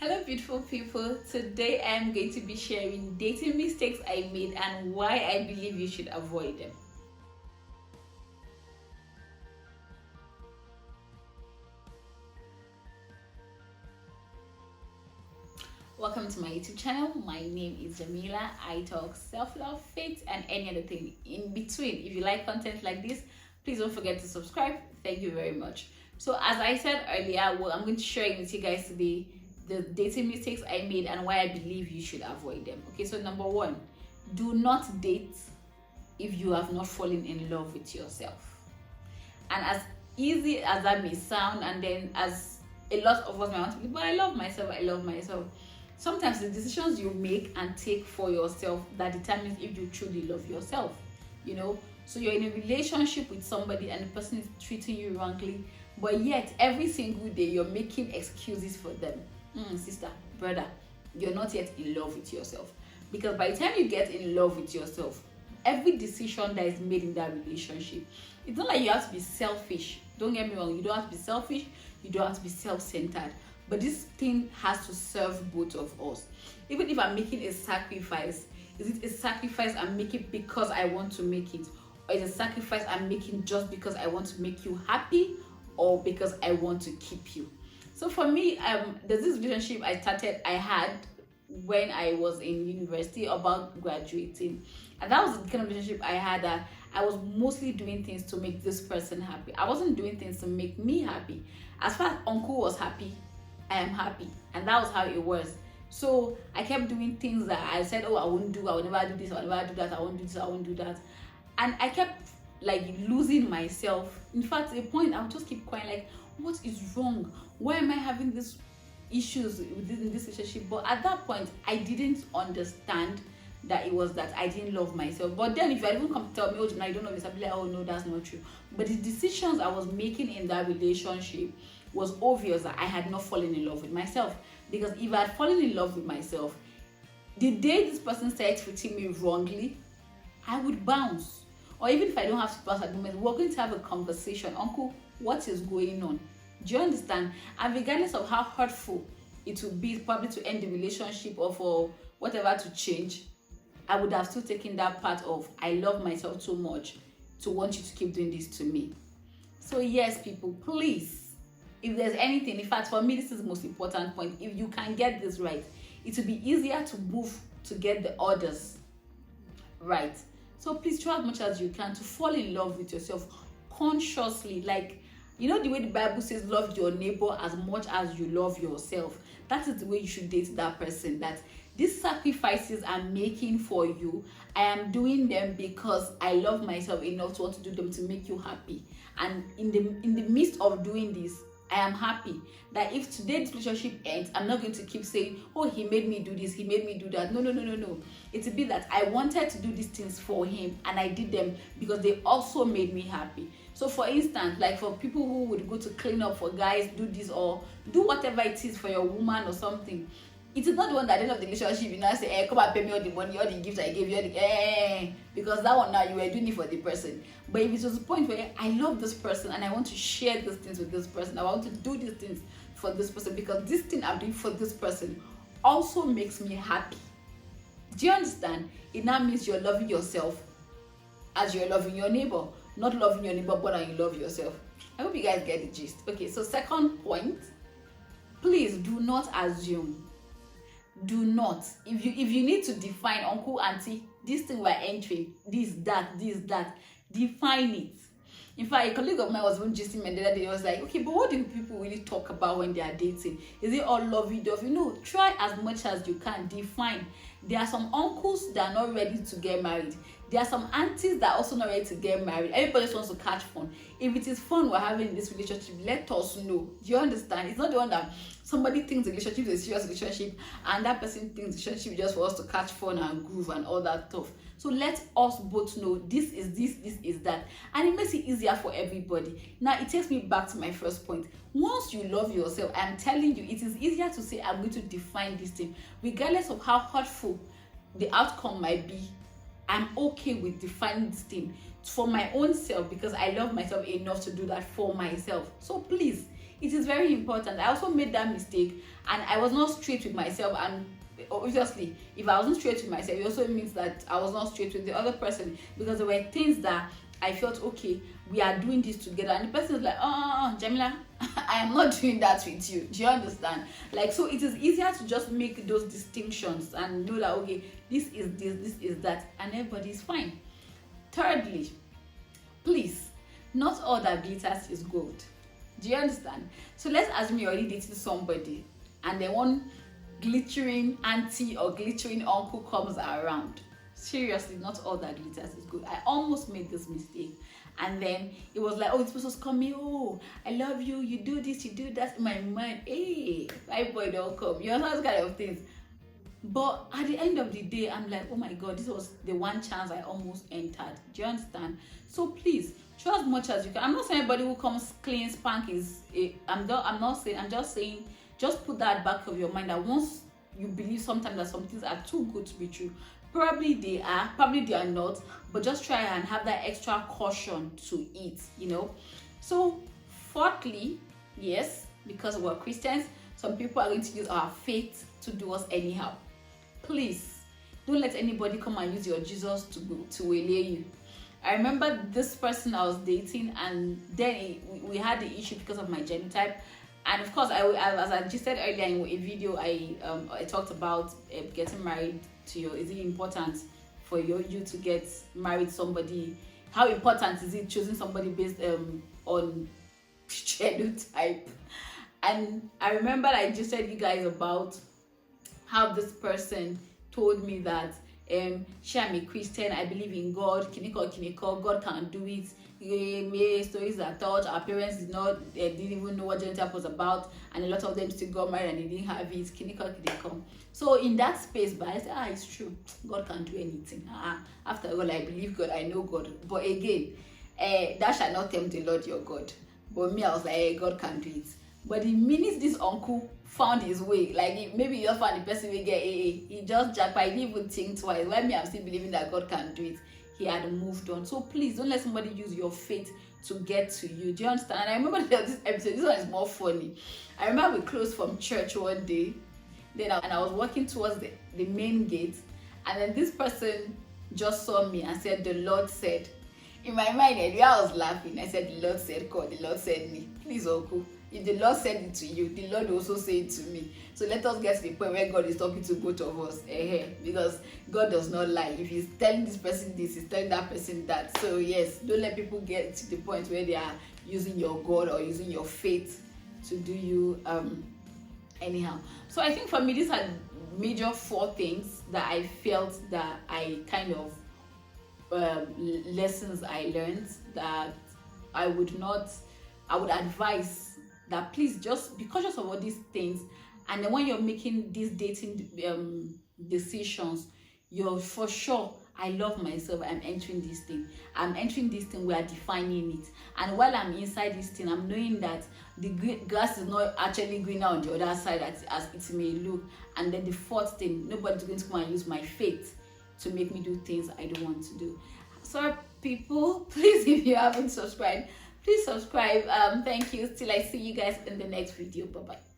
Hello beautiful people, today I am going to be sharing dating mistakes I made and why I believe you should avoid them. Welcome to my YouTube channel. My name is Jamila. I talk self-love, faith and any other thing in between. If you like content like this, please don't forget to subscribe. Thank you very much. So as I said earlier, what I'm going to share with you guys today the dating mistakes I made and why I believe you should avoid them. Okay, so number one, do not date if you have not fallen in love with yourself. And as easy as that may sound, and then as a lot of us might want to be, but I love myself. Sometimes the decisions you make and take for yourself that determines if you truly love yourself, so you're in a relationship with somebody and the person is treating you wrongly, but yet every single day you're making excuses for them. Sister, brother, you're not yet in love with yourself. Because by the time you get in love with yourself, every decision that is made in that relationship, it's not like you have to be selfish. Don't get me wrong, you don't have to be selfish, you don't have to be self-centered, but this thing has to serve both of us. Even if I'm making a sacrifice, is it a sacrifice I'm making because I want to make it, or is it a sacrifice I'm making just because I want to make you happy or because I want to keep you? So for me, there's this relationship I had when I was in university about graduating, and that was the kind of relationship I had that I was mostly doing things to make this person happy. I wasn't doing things to make me happy. As far as uncle was happy, I am happy, and that was how it was. So I kept doing things that I said, oh, I won't do, I will never do this, I will never do that, I won't do this, I won't do that, and I kept like losing myself. In fact, at a point I would just keep crying, like, what is wrong? Why am I having these issues within this relationship? But at that point, I didn't understand that it was that I didn't love myself. But then if you even come to tell me, oh, no, I don't know this, I'll be like, oh no, that's not true. But the decisions I was making in that relationship was obvious that I had not fallen in love with myself. Because if I had fallen in love with myself, the day this person started treating me wrongly, I would bounce. Or even if I don't have to bounce at the moment, we're going to have a conversation. Uncle, what is going on? Do you understand? And regardless of how hurtful it would be probably to end the relationship or for whatever to change, I would have still taken that part of I love myself too much to want you to keep doing this to me. So yes, people, please, if there's anything, in fact, for me, this is the most important point. If you can get this right, it will be easier to move to get the others right. So please try as much as you can to fall in love with yourself consciously. Like, the way the Bible says, love your neighbor as much as you love yourself. That is the way you should date that person. That these sacrifices I'm making for you, I am doing them because I love myself enough to want to do them to make you happy. And in the midst of doing this, I am happy that if today this relationship ends, I'm not going to keep saying, oh, he made me do this, he made me do that. No. It will be that I wanted to do these things for him and I did them because they also made me happy. So for instance, like for people who would go to clean up for guys, do this or do whatever it is for your woman or something, it is not the one that at the end of the relationship you now say, come and pay me all the money, all the gifts I gave you, because that one now you were doing it for the person. But if it was a point where I love this person and I want to share these things with this person, I want to do these things for this person because this thing I'm doing for this person also makes me happy. Do you understand? It now means you're loving yourself as you're loving your neighbor, not loving your neighbor more than you love yourself. I hope you guys get the gist. Okay, so second point, please do not assume. Do not. If you need to define, uncle, auntie, this thing we're entering, this, that, define it. In fact, a colleague of mine was even gisting me the other day. I was like, okay, but what do people really talk about when they are dating? Is it all lovey-dovey? Try as much as you can. Define. There are some uncles that are not ready to get married. There are some aunties that are also not ready to get married. Everybody just wants to catch fun. If it is fun we're having in this relationship, let us know. Do you understand? It's not the one that somebody thinks the relationship is a serious relationship and that person thinks the relationship is just for us to catch fun and groove and all that stuff. So let us both know this is this is that, and it makes it easier for everybody. Now it takes me back to my first point. Once you love yourself, I'm telling you, it is easier to say I'm going to define this thing regardless of how hurtful the outcome might be. I'm okay with defining this thing for my own self because I love myself enough to do that for myself. So please, it is very important. I also made that mistake, and I was not straight with myself. And obviously, if I wasn't straight with myself, it also means that I was not straight with the other person, because there were things that I felt, okay, we are doing this together, and the person is like, oh, Jamila, I am not doing that with you. Do you understand? Like, so it is easier to just make those distinctions and know that, okay, this is that, and everybody's fine. Thirdly, please, not all that glitters is gold. Do you understand? So let's assume you're already dating somebody, and then one glittering auntie or glittering uncle comes around. Seriously, not all that glitters is good. I almost made this mistake, and then it was like, oh, it's supposed to come me, oh, I love you, you do this, you do that. In my mind, hey, my boy, don't come. You know, those kind of things. But at the end of the day, I'm like, oh my God, this was the one chance I almost entered. Do you understand? So please, try as much as you can. I'm not saying anybody who comes clean spank is I'm just saying, just put that back of your mind, that once you believe sometimes that some things are too good to be true, probably they are not, but just try and have that extra caution to it, you know. So fourthly, yes, because we're Christians, some people are going to use our faith to do us anyhow. Please don't let anybody come and use your Jesus to waylay you. I remember this person I was dating, and then we had the issue because of my genotype. And of course, as I just said earlier in a video, I talked about getting married to you. Is it important for you to get married to somebody? How important is it choosing somebody based on genotype? And I remember I just said you guys about how this person told me that she, I'm a Christian, I believe in God, kiniko, God can do it. Stories are taught, our parents didn't even know what genotype was about, and a lot of them still got married and they didn't have it. Kiniko. So in that space, but I said, it's true, God can do anything. After all, I believe God, I know God. But again, that shall not tempt the Lord your God. But me, I was like, hey, God can do it. But the minute this uncle found his way, like maybe you just found the person will get AA, he just jacked, but he didn't even think twice. Why me, I'm still believing that God can do it. He had moved on. So please don't let somebody use your faith to get to you. Do you understand? And I remember this episode, this one is more funny. I remember we closed from church one day, and I was walking towards the main gate, and then this person just saw me and said, the Lord said. In my mind, I was laughing. I said, the Lord said God, the Lord said me. Please, uncle, if the Lord said it to you, the Lord also say it to me. So let us get to the point where God is talking to both of us. Because God does not lie. If he's telling this person this, he's telling that person that. So yes, don't let people get to the point where they are using your God or using your faith to do you anyhow. So I think for me, these are major 4 things that I felt that I kind of lessons I learned that I would advise that please just be cautious of all these things. And then when you're making these dating decisions, you're for sure, I love myself, I'm entering this thing, we are defining it. And while I'm inside this thing, I'm knowing that the grass is not actually greener on the other side as it may look. And then the 4th thing, nobody's going to come and use my faith to make me do things I don't want to do. So people, please, if you haven't subscribed, please subscribe. Thank you. Till I see you guys in the next video. Bye bye.